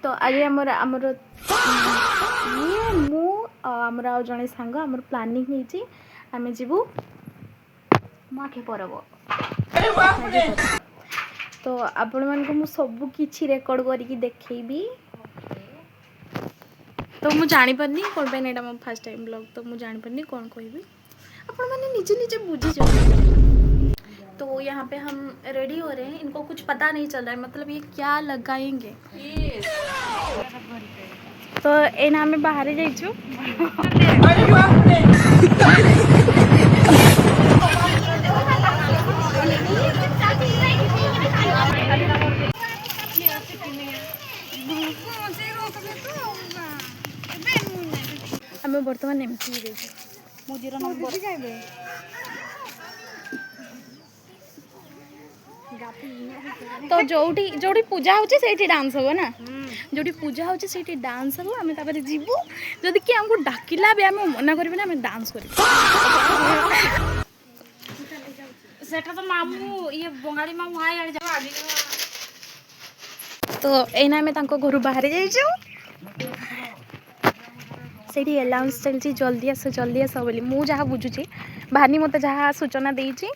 तो आज आमर आमर ये मु आमर आ जड़े सांग आमर प्लानिंग होती आम जीवु माखे परब तो आपण मानक मु सब किछि रेकॉर्ड करके देखैबी। तो मु जानि परनी कोन पे नेटा मो फर्स्ट टाइम ब्लॉग तो मु जानि परनी कोन कहबी आपण माने निजे निजे बुझी जाओ। तो यहाँ पे हम रेडी हो रहे हैं, इनको कुछ पता नहीं चल रहा है मतलब ये क्या लगाएंगे। तो एना हमें बाहर जाइछु हमें बर्तमान एमती मुझे नंबर तो जोटी जोटी पूजा होची सेठी डांस हो ना जोटी पूजा होची सेठी डांस हो आमे तापर जीवु जदी कि हमको डाकिला बे आमे मना करबे ना आमे डांस करबे सेठा तो मामू ये बंगाली मामू हाय आड़ी जा आगे तो एना आमे तांको घर बाहर जाइछु सेठी अलाउंस चलची जल्दी आस बोली मु जहा बुझुची भानी मते जहा सूचना देइची।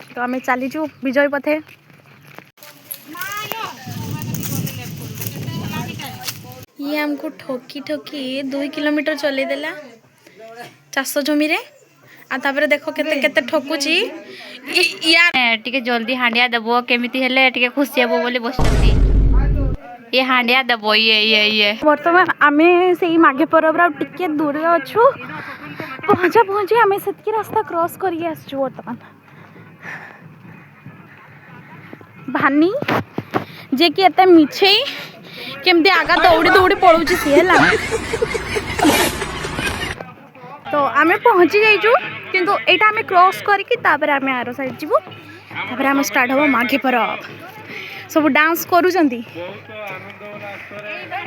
तो आम चलीचु विजय पथे ये हमको ठोकी ठोकी 2 किलोमीटर चले देला चाष जमी रे आपर देख केते केते ठोकुची यार टिके जल्दी हांडिया देबो केमिति हेले टिके खुशी हेबो बोली बसती ये हांडिया देबो ये वर्तमान आमे सेही माघे परब टिके दूर अछु पहुंचे आमे सेतकी रास्ता क्रॉस करिए आसछु वर्तमान भानी जे कि एते मिछे केमती आगा दौड़ी दौड़ी पड़ुची सी है तो आमे पहुंची जाइछु किंतु एटा आमे क्रॉस करके तापर आमे आरो साइड जीवु तापर आमे स्टार्ट हो माघे परब सब डांस करूचंती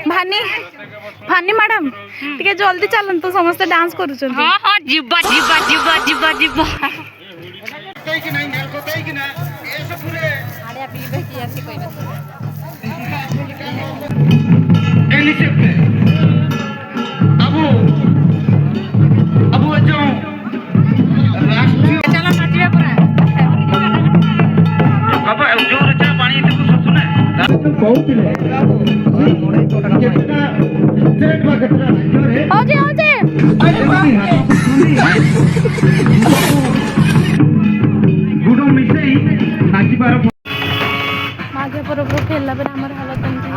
भानी भानी मैडम टिके जल्दी चलन तो समस्त डांस करूचंती। हां हां जिब्बा जिब्बा जिब्बा जिब्बा जिब्बा कई कि नहीं नेल को कई कि ना ए सब पूरे आड़े पीबे की ऐसे कोई बात एनी से अबू अबू जो राष्ट्रीय चलो नाचिबे पूरा बाबा जो रचा पानी ते को सुने बहुत ले कितना स्टेट में कितना है हो जे गुडो मिसई नाची बार माघे परब खेलला बेले हमर हालत एमती